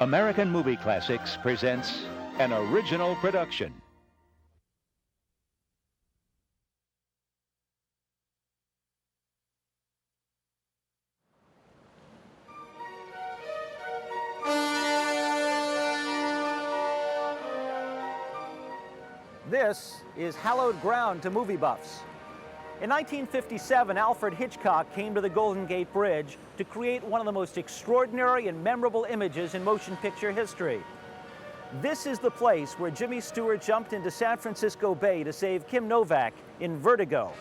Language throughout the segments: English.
American Movie Classics presents an original production. This is hallowed ground to movie buffs. In 1957, Alfred Hitchcock came to the Golden Gate Bridge to create one of the most extraordinary and memorable images in motion picture history. This is the place where Jimmy Stewart jumped into San Francisco Bay to save Kim Novak in Vertigo.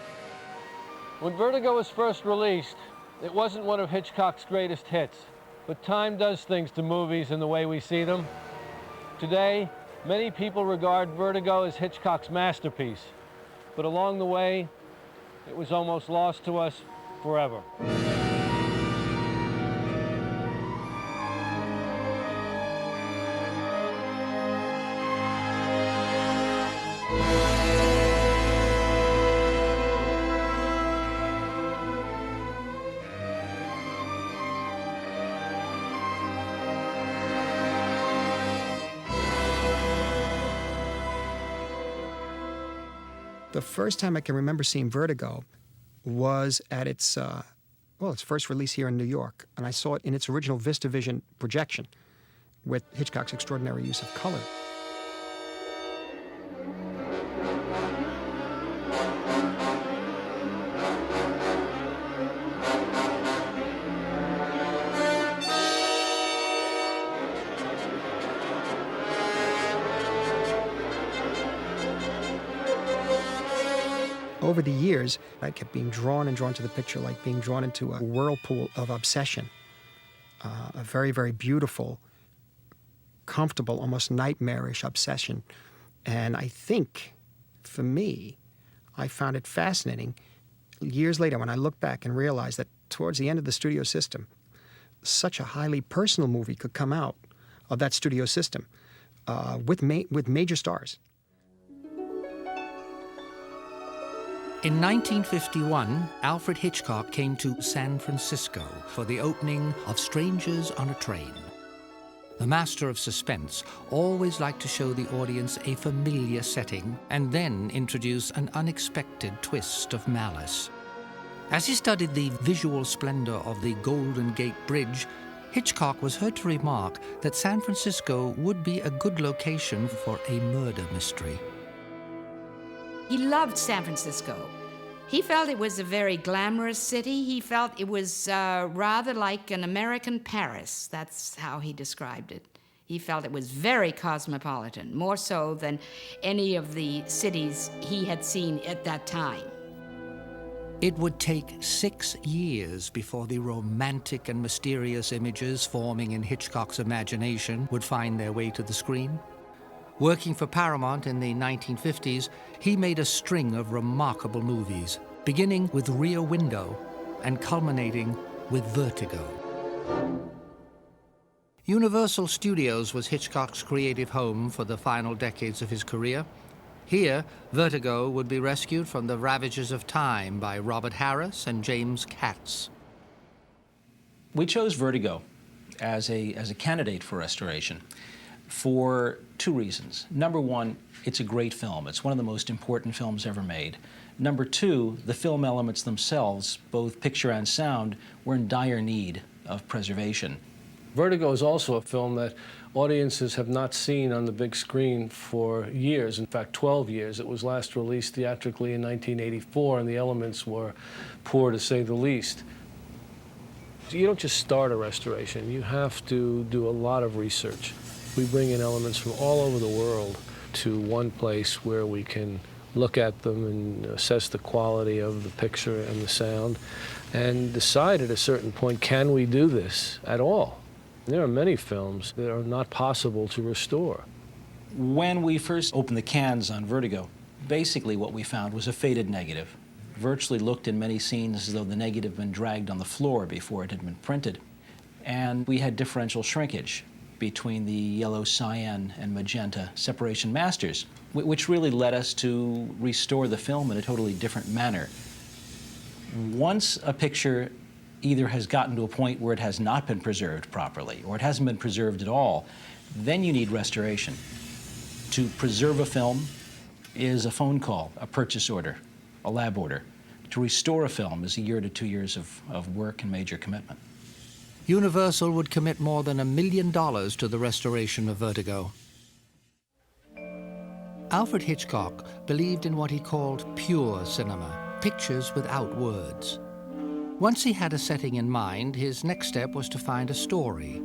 When Vertigo was first released, it wasn't one of Hitchcock's greatest hits, but time does things to movies in the way we see them. Today, many people regard Vertigo as Hitchcock's masterpiece, but along the way, it was almost lost to us forever. The first time I can remember seeing Vertigo was at its first release here in New York, and I saw it in its original VistaVision projection with Hitchcock's extraordinary use of color. Over the years, I kept being drawn and drawn to the picture, like being drawn into a whirlpool of obsession. A very, very beautiful, comfortable, almost nightmarish obsession. And I think, for me, I found it fascinating years later when I look back and realized that towards the end of the studio system, such a highly personal movie could come out of that studio system with major stars. In 1951, Alfred Hitchcock came to San Francisco for the opening of Strangers on a Train. The master of suspense always liked to show the audience a familiar setting and then introduce an unexpected twist of malice. As he studied the visual splendor of the Golden Gate Bridge, Hitchcock was heard to remark that San Francisco would be a good location for a murder mystery. He loved San Francisco. He felt it was a very glamorous city. He felt it was rather like an American Paris. That's how he described it. He felt it was very cosmopolitan, more so than any of the cities he had seen at that time. It would take 6 years before the romantic and mysterious images forming in Hitchcock's imagination would find their way to the screen. Working for Paramount in the 1950s, he made a string of remarkable movies, beginning with Rear Window and culminating with Vertigo. Universal Studios was Hitchcock's creative home for the final decades of his career. Here, Vertigo would be rescued from the ravages of time by Robert Harris and James Katz. We chose Vertigo as a candidate for restoration for two reasons. Number one, it's a great film. It's one of the most important films ever made. Number two, the film elements themselves, both picture and sound, were in dire need of preservation. Vertigo is also a film that audiences have not seen on the big screen for years, in fact 12 years. It was last released theatrically in 1984, and the elements were poor to say the least. You don't just start a restoration, you have to do a lot of research. We bring in elements from all over the world to one place where we can look at them and assess the quality of the picture and the sound and decide at a certain point, can we do this at all? There are many films that are not possible to restore. When we first opened the cans on Vertigo, basically what we found was a faded negative. Virtually looked in many scenes as though the negative had been dragged on the floor before it had been printed. And we had differential shrinkage between the yellow, cyan, and magenta separation masters, which really led us to restore the film in a totally different manner. Once a picture either has gotten to a point where it has not been preserved properly or it hasn't been preserved at all, then you need restoration. To preserve a film is a phone call, a purchase order, a lab order. To restore a film is a year to 2 years of work and major commitment. Universal would commit more than $1 million to the restoration of Vertigo. Alfred Hitchcock believed in what he called pure cinema, pictures without words. Once he had a setting in mind, his next step was to find a story.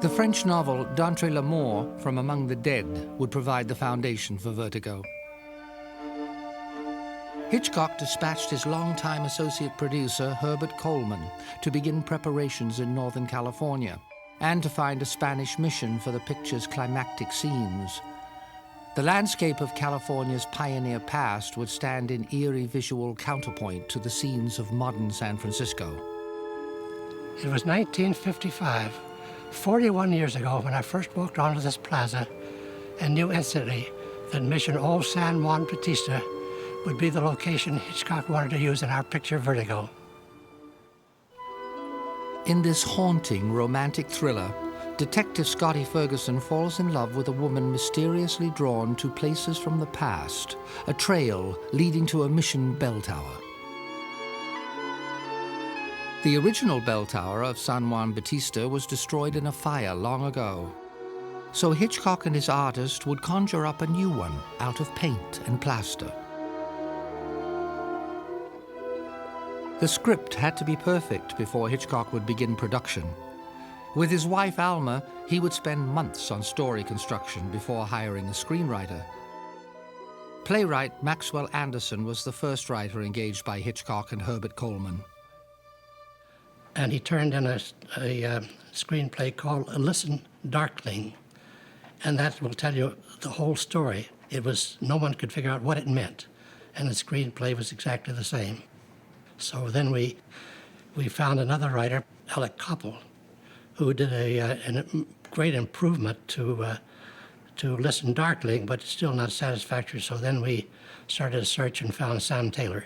The French novel D'Entre les Morts, From Among the Dead, would provide the foundation for Vertigo. Hitchcock dispatched his longtime associate producer, Herbert Coleman, to begin preparations in Northern California and to find a Spanish mission for the picture's climactic scenes. The landscape of California's pioneer past would stand in eerie visual counterpoint to the scenes of modern San Francisco. It was 1955, 41 years ago, when I first walked onto this plaza and knew instantly that Mission Old San Juan Bautista would be the location Hitchcock wanted to use in our picture Vertigo. In this haunting romantic thriller, Detective Scotty Ferguson falls in love with a woman mysteriously drawn to places from the past, a trail leading to a mission bell tower. The original bell tower of San Juan Bautista was destroyed in a fire long ago. So Hitchcock and his artist would conjure up a new one out of paint and plaster. The script had to be perfect before Hitchcock would begin production. With his wife Alma, he would spend months on story construction before hiring a screenwriter. Playwright Maxwell Anderson was the first writer engaged by Hitchcock and Herbert Coleman. And he turned in a screenplay called Listen, Darkling, and that will tell you the whole story. No one could figure out what it meant, and the screenplay was exactly the same. So then we found another writer, Alec Koppel, who did a great improvement to Listen Darkling, but still not satisfactory. So then we started a search and found Sam Taylor.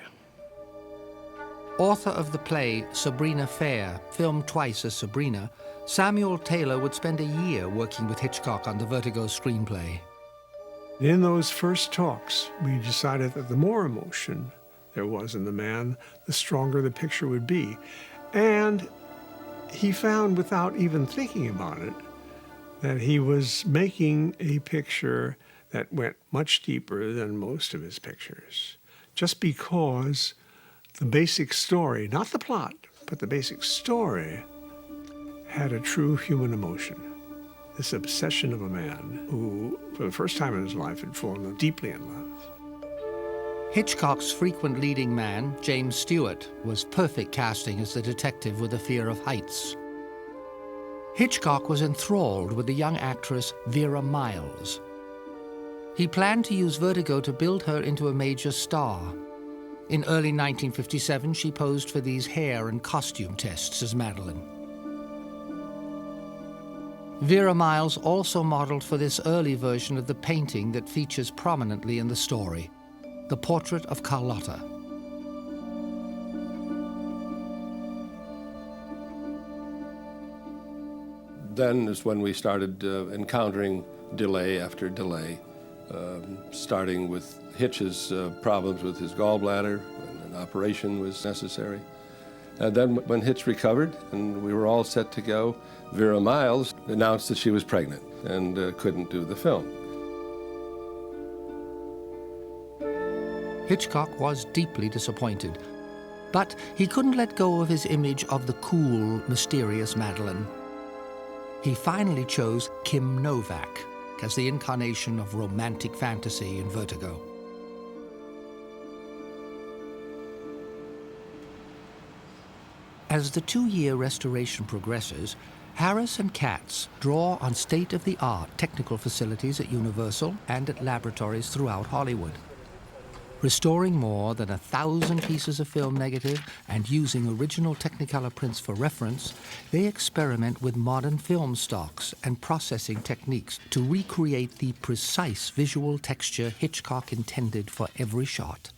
Author of the play Sabrina Fair, filmed twice as Sabrina, Samuel Taylor would spend a year working with Hitchcock on the Vertigo screenplay. In those first talks, we decided that the more emotion there was in the man, the stronger the picture would be. And he found, without even thinking about it, that he was making a picture that went much deeper than most of his pictures, just because the basic story, not the plot, but the basic story, had a true human emotion. This obsession of a man who, for the first time in his life, had fallen deeply in love. Hitchcock's frequent leading man, James Stewart, was perfect casting as the detective with a fear of heights. Hitchcock was enthralled with the young actress Vera Miles. He planned to use Vertigo to build her into a major star. In early 1957, she posed for these hair and costume tests as Madeline. Vera Miles also modeled for this early version of the painting that features prominently in the story, the portrait of Carlotta. Then is when we started encountering delay after delay, starting with Hitch's problems with his gallbladder, when an operation was necessary. And then when Hitch recovered and we were all set to go, Vera Miles announced that she was pregnant and couldn't do the film. Hitchcock was deeply disappointed, but he couldn't let go of his image of the cool, mysterious Madeline. He finally chose Kim Novak as the incarnation of romantic fantasy in Vertigo. As the 2-year restoration progresses, Harris and Katz draw on state-of-the-art technical facilities at Universal and at laboratories throughout Hollywood. Restoring more than 1,000 pieces of film negative and using original Technicolor prints for reference, they experiment with modern film stocks and processing techniques to recreate the precise visual texture Hitchcock intended for every shot.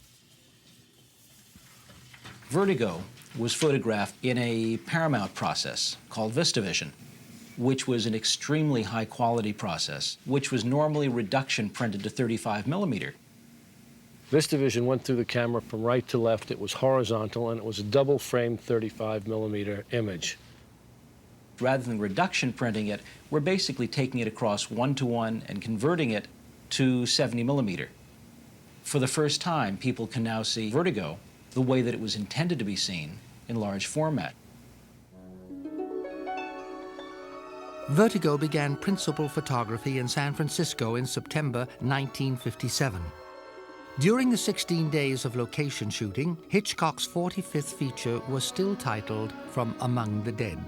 Vertigo was photographed in a Paramount process called VistaVision, which was an extremely high-quality process, which was normally reduction printed to 35 millimeter. VistaVision went through the camera from right to left. It was horizontal, and it was a double-frame 35 millimeter image. Rather than reduction printing it, we're basically taking it across 1-to-1 and converting it to 70 millimeter. For the first time, people can now see Vertigo the way that it was intended to be seen in large format. Vertigo began principal photography in San Francisco in September 1957. During the 16 days of location shooting, Hitchcock's 45th feature was still titled From Among the Dead.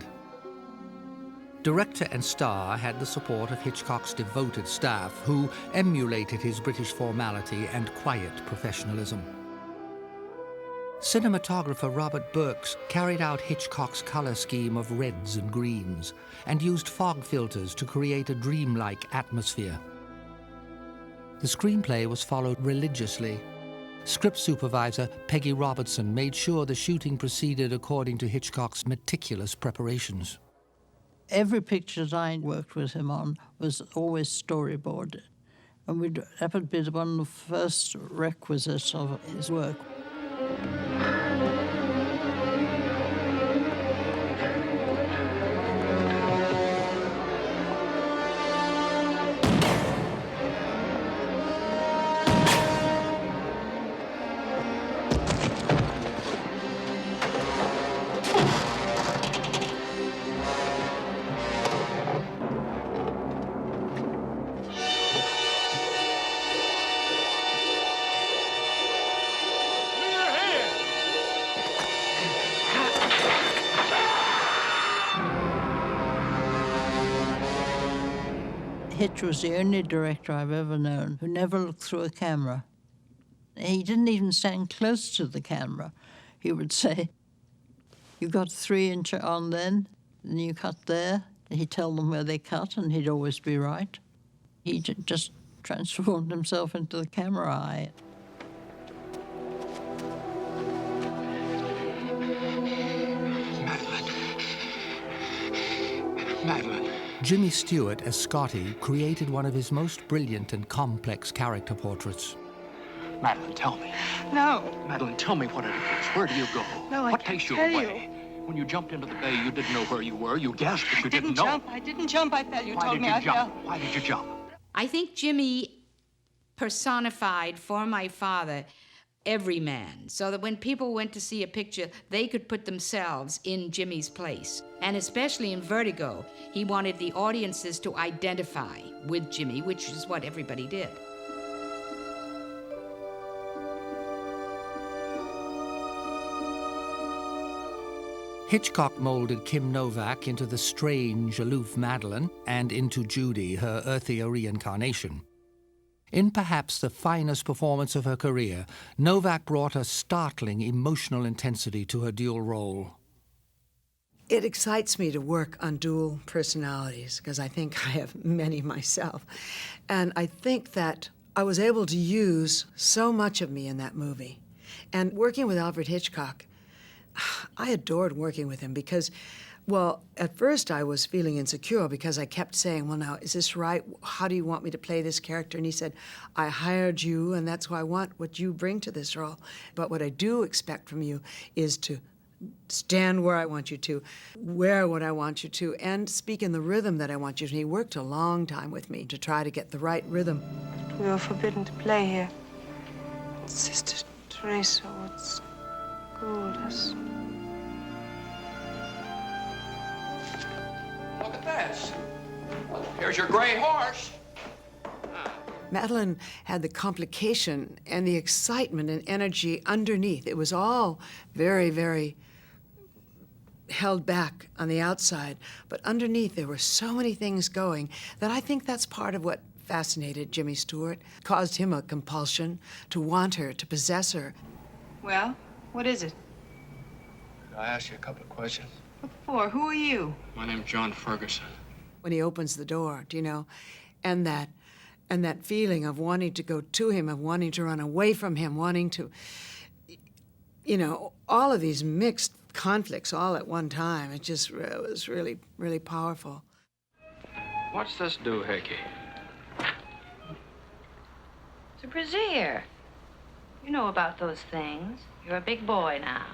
Director and star had the support of Hitchcock's devoted staff, who emulated his British formality and quiet professionalism. Cinematographer Robert Burks carried out Hitchcock's color scheme of reds and greens and used fog filters to create a dreamlike atmosphere. The screenplay was followed religiously. Script supervisor Peggy Robertson made sure the shooting proceeded according to Hitchcock's meticulous preparations. Every picture that I worked with him on was always storyboarded. And that would be one of the first requisites of his work. Hitch was the only director I've ever known who never looked through a camera. He didn't even stand close to the camera. He would say, "You got 3-inch on then you cut there." He'd tell them where they cut, and he'd always be right. He just transformed himself into the camera eye. Madeline. Jimmy Stewart as Scotty created one of his most brilliant and complex character portraits. Madeline, tell me. No. Madeline, tell me what it is. Where do you go? No, what takes you away? When you jumped into the bay, you didn't know where you were. You guessed, but you didn't know. I didn't jump. I fell. You Why told did me you I jump? fell. Why did you jump? I think Jimmy personified for my father every man, so that when people went to see a picture, they could put themselves in Jimmy's place. And especially in Vertigo, he wanted the audiences to identify with Jimmy, which is what everybody did. Hitchcock molded Kim Novak into the strange, aloof Madeline and into Judy, her earthier reincarnation. In perhaps the finest performance of her career, Novak brought a startling emotional intensity to her dual role. It excites me to work on dual personalities because I think I have many myself. And I think that I was able to use so much of me in that movie. And working with Alfred Hitchcock, I adored working with him because, well, at first I was feeling insecure because I kept saying, well, now, is this right? How do you want me to play this character? And he said, I hired you, and that's why I want what you bring to this role. But what I do expect from you is to stand where I want you to, wear what I want you to, and speak in the rhythm that I want you to. And he worked a long time with me to try to get the right rhythm. We were forbidden to play here. Sister Teresa would school us. Look at this. Here's your gray horse. Madeline had the complication and the excitement and energy underneath. It was all very, very held back on the outside, but underneath there were so many things going that I think that's part of what fascinated Jimmy Stewart, caused him a compulsion to want her, to possess her. Well, what is it? Could I ask you a couple of questions? What for? Who are you? My name's John Ferguson. When he opens the door, do you know, and that feeling of wanting to go to him, of wanting to run away from him, wanting to... you know, all of these mixed conflicts all at one time. It was really, really powerful. What's this doohickey? It's a brassiere. You know about those things. You're a big boy now.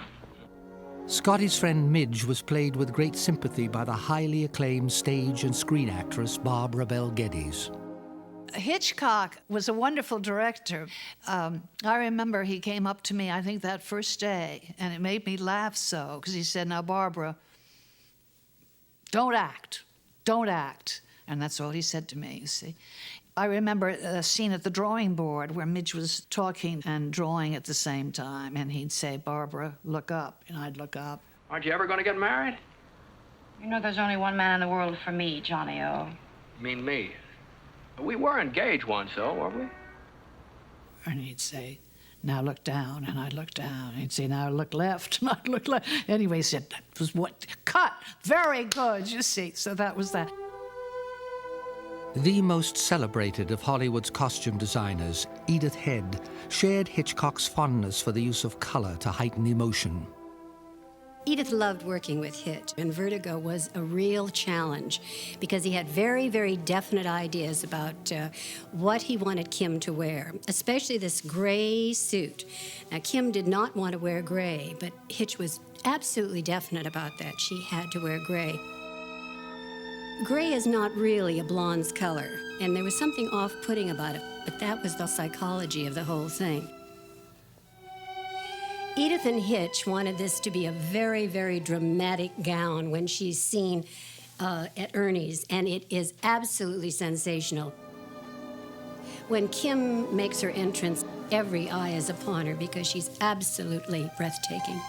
Scotty's friend Midge was played with great sympathy by the highly acclaimed stage and screen actress Barbara Bel Geddes. Hitchcock was a wonderful director. I remember he came up to me, I think that first day, and it made me laugh so, because he said, "Now, Barbara, don't act. Don't act." And that's all he said to me, you see. I remember a scene at the drawing board where Midge was talking and drawing at the same time, and he'd say, "Barbara, look up," and I'd look up. Aren't you ever going to get married? You know there's only one man in the world for me, Johnny-O. You mean me? We were engaged once, though, weren't we? And he'd say, "Now look down," and I'd look down. He'd say, "Now look left," and I'd look left. Anyway, he said, "That was what? Cut! Very good," you see. So that was that. The most celebrated of Hollywood's costume designers, Edith Head, shared Hitchcock's fondness for the use of color to heighten emotion. Edith loved working with Hitch, and Vertigo was a real challenge because he had very, very definite ideas about what he wanted Kim to wear, especially this gray suit. Now, Kim did not want to wear gray, but Hitch was absolutely definite about that. She had to wear gray. Gray is not really a blonde's color, and there was something off-putting about it, but that was the psychology of the whole thing. Edith and Hitch wanted this to be a very, very dramatic gown when she's seen at Ernie's, and it is absolutely sensational. When Kim makes her entrance, every eye is upon her because she's absolutely breathtaking.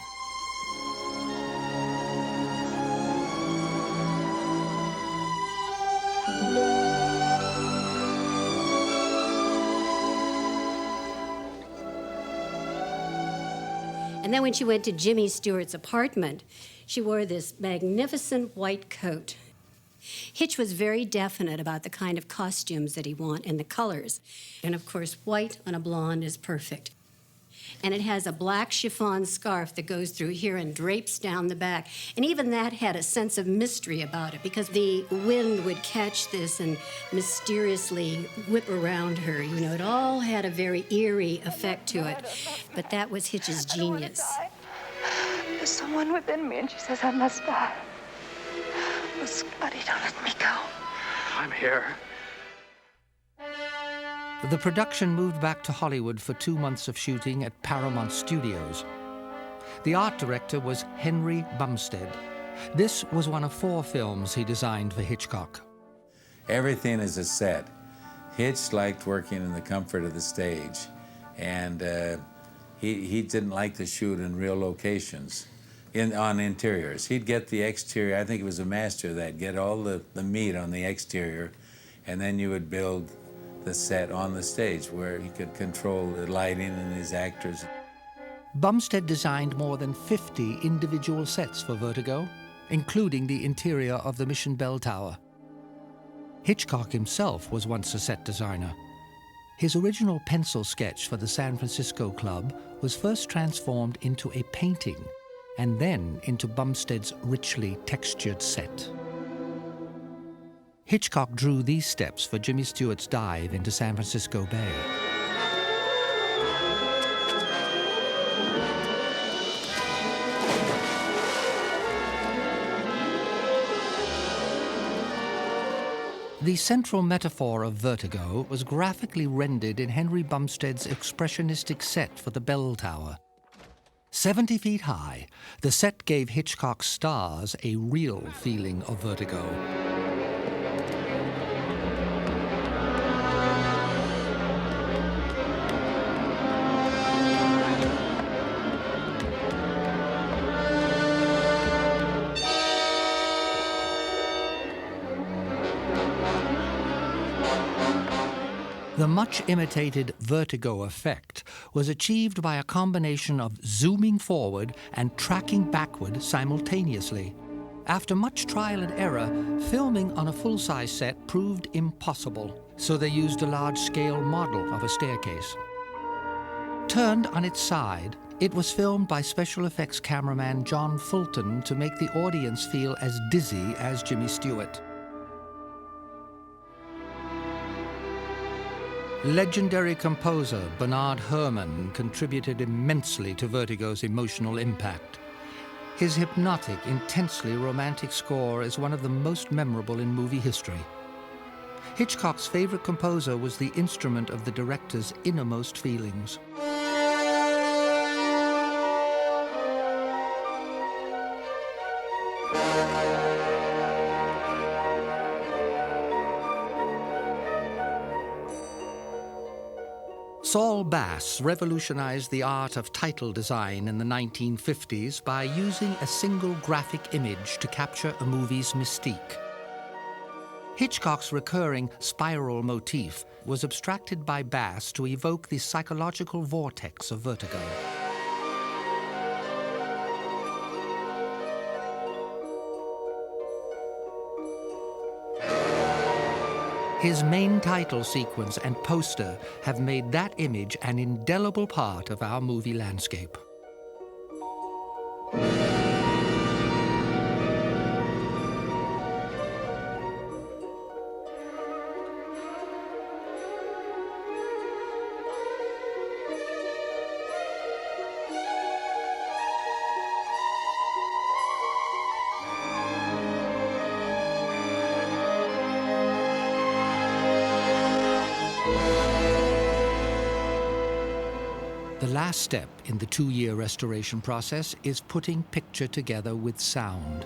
And then when she went to Jimmy Stewart's apartment, she wore this magnificent white coat. Hitch was very definite about the kind of costumes that he wanted and the colors. And of course, white on a blonde is perfect. And it has a black chiffon scarf that goes through here and drapes down the back. And even that had a sense of mystery about it because the wind would catch this and mysteriously whip around her. You know, it all had a very eerie effect to it. But that was Hitch's genius. There's someone within me, and she says I must die. Oh, Scotty, don't let me go. I'm here. The production moved back to Hollywood for 2 months of shooting at Paramount Studios. The art director was Henry Bumstead. This was one of 4 films he designed for Hitchcock. Everything is a set. Hitch liked working in the comfort of the stage, and he didn't like to shoot in real locations, on interiors. He'd get the exterior, I think he was a master of that, get all the meat on the exterior, and then you would build the set on the stage where he could control the lighting and his actors. Bumstead designed more than 50 individual sets for Vertigo, including the interior of the Mission Bell Tower. Hitchcock himself was once a set designer. His original pencil sketch for the San Francisco Club was first transformed into a painting and then into Bumstead's richly textured set. Hitchcock drew these steps for Jimmy Stewart's dive into San Francisco Bay. The central metaphor of Vertigo was graphically rendered in Henry Bumstead's expressionistic set for the Bell Tower. 70 feet high, the set gave Hitchcock's stars a real feeling of vertigo. The much-imitated vertigo effect was achieved by a combination of zooming forward and tracking backward simultaneously. After much trial and error, filming on a full-size set proved impossible, so they used a large-scale model of a staircase. Turned on its side, It was filmed by special effects cameraman John Fulton to make the audience feel as dizzy as Jimmy Stewart. Legendary composer Bernard Herrmann contributed immensely to Vertigo's emotional impact. His hypnotic, intensely romantic score is one of the most memorable in movie history. Hitchcock's favorite composer was the instrument of the director's innermost feelings. Saul Bass revolutionized the art of title design in the 1950s by using a single graphic image to capture a movie's mystique. Hitchcock's recurring spiral motif was abstracted by Bass to evoke the psychological vortex of Vertigo. His main title sequence and poster have made that image an indelible part of our movie landscape. The last step in the 2-year restoration process is putting picture together with sound.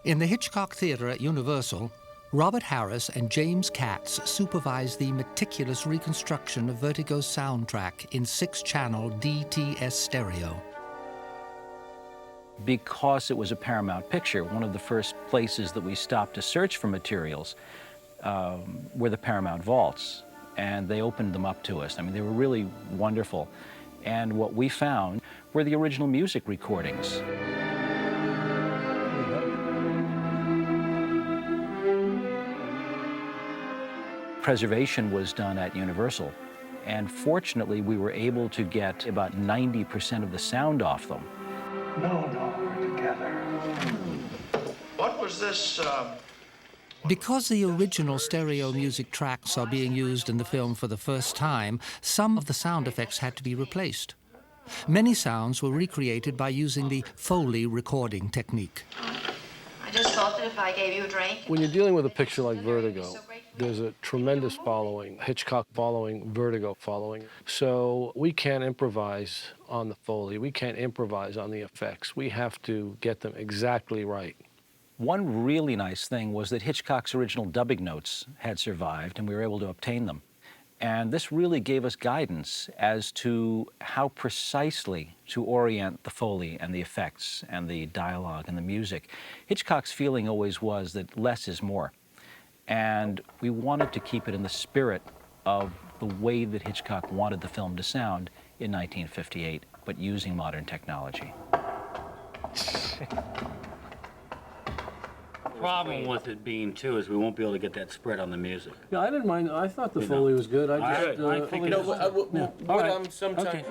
In the Hitchcock Theater at Universal, Robert Harris and James Katz supervised the meticulous reconstruction of Vertigo's soundtrack in 6-channel DTS stereo. Because it was a Paramount picture, one of the first places that we stopped to search for materials were the Paramount vaults, and they opened them up to us. I mean, they were really wonderful. And what we found were the original music recordings. Preservation was done at Universal, and fortunately we were able to get about 90% of the sound off them. No, we're together. What was this, Because the original stereo music tracks are being used in the film for the first time, some of the sound effects had to be replaced. Many sounds were recreated by using the Foley recording technique. I just thought that if I gave you a drink... When you're dealing with a picture like Vertigo, there's a tremendous following, Hitchcock following, Vertigo following. So we can't improvise on the Foley. We can't improvise on the effects. We have to get them exactly right. One really nice thing was that Hitchcock's original dubbing notes had survived, and we were able to obtain them. And this really gave us guidance as to how precisely to orient the Foley and the effects and the dialogue and the music. Hitchcock's feeling always was that less is more. And we wanted to keep it in the spirit of the way that Hitchcock wanted the film to sound in 1958, but using modern technology. Problem with it being, too, is we won't be able to get that spread on the music. Yeah, I didn't mind. I thought the Foley was good. I think no, what I'm sometimes... Okay.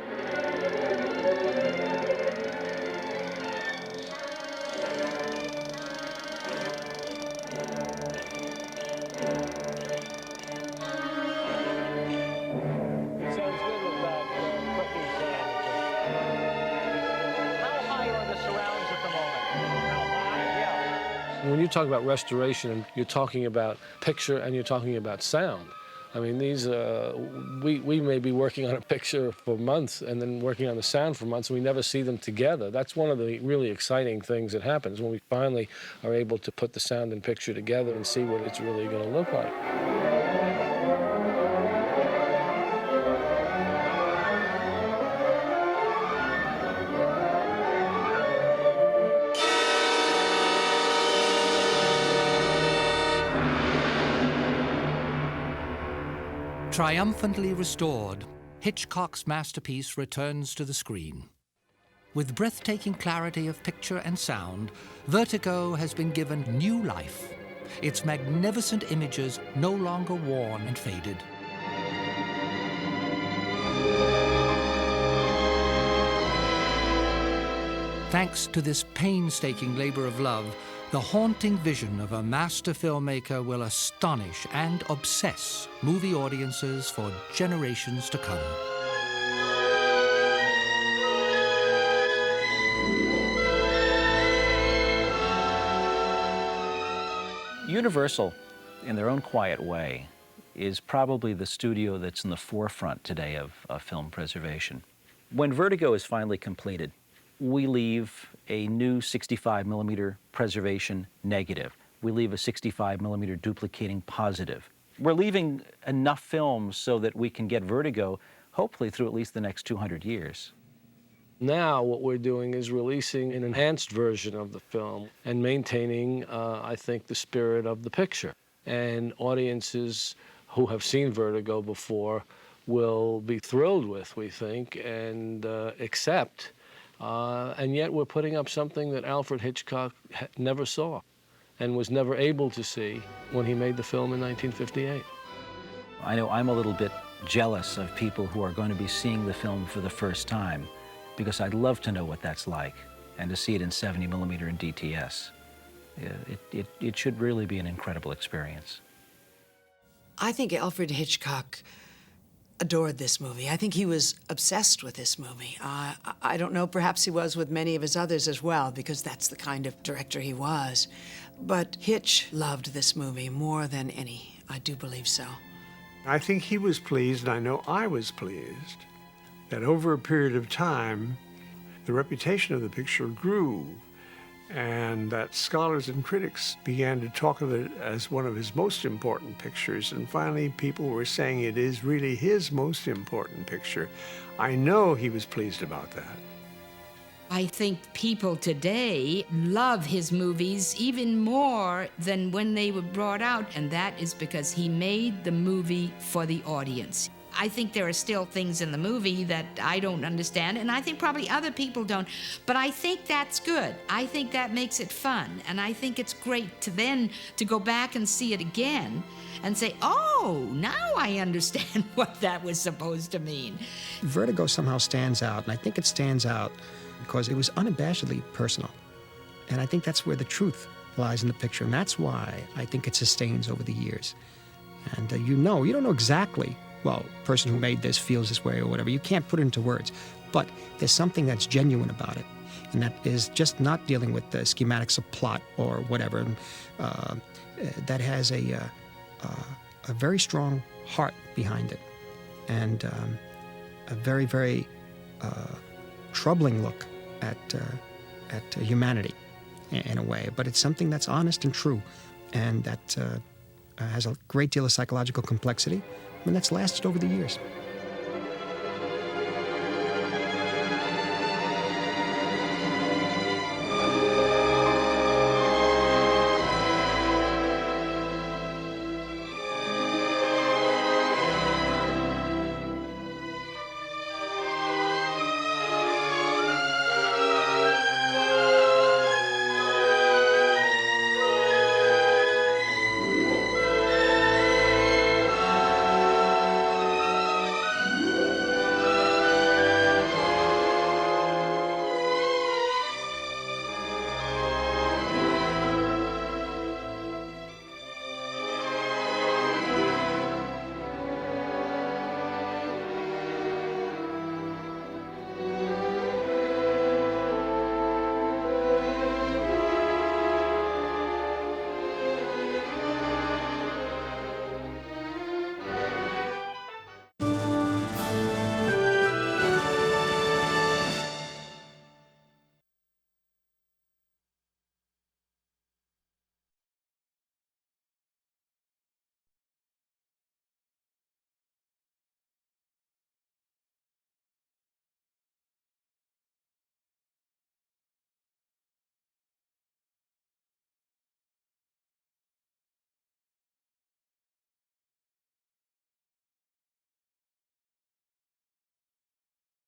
When you talk about restoration, you're talking about picture and you're talking about sound. I mean, these, we may be working on a picture for months and then working on the sound for months, and we never see them together. That's one of the really exciting things that happens when we finally are able to put the sound and picture together and see what it's really going to look like. Triumphantly restored, Hitchcock's masterpiece returns to the screen. With breathtaking clarity of picture and sound, Vertigo has been given new life its magnificent images no longer worn and faded. Thanks to this painstaking labor of love, the haunting vision of a master filmmaker will astonish and obsess movie audiences for generations to come. Universal, in their own quiet way, is probably the studio that's in the forefront today of film preservation. When Vertigo is finally completed, we leave a new 65mm preservation negative. We leave a 65mm duplicating positive. We're leaving enough films so that we can get Vertigo, hopefully through at least the next 200 years. Now what we're doing is releasing an enhanced version of the film and maintaining, I think, the spirit of the picture. And audiences who have seen Vertigo before will be thrilled with, we think, and accept. And yet we're putting up something that Alfred Hitchcock never saw and was never able to see when he made the film in 1958. I know I'm a little bit jealous of people who are going to be seeing the film for the first time, because I'd love to know what that's like and to see it in 70mm and DTS. It should really be an incredible experience. I think Alfred Hitchcock adored this movie. I think he was obsessed with this movie. I don't know, perhaps he was with many of his others as well, because that's the kind of director he was. But Hitch loved this movie more than any. I do believe so. I think he was pleased, and I know I was pleased, that over a period of time, the reputation of the picture grew, and that scholars and critics began to talk of it as one of his most important pictures, and finally people were saying it is really his most important picture. I know he was pleased about that. I think people today love his movies even more than when they were brought out, and that is because he made the movie for the audience. I think there are still things in the movie that I don't understand, and I think probably other people don't, but I think that's good. I think that makes it fun, and I think it's great to go back and see it again and say, oh, now I understand what that was supposed to mean. Vertigo somehow stands out, and I think it stands out because it was unabashedly personal. And I think that's where the truth lies in the picture, and that's why I think it sustains over the years. And you don't know exactly, well, the person who made this feels this way or whatever. You can't put it into words. But there's something that's genuine about it, and that is just not dealing with the schematics of plot or whatever. That has a very strong heart behind it, and a very, very troubling look at humanity in a way. But it's something that's honest and true, and that has a great deal of psychological complexity, and that's lasted over the years.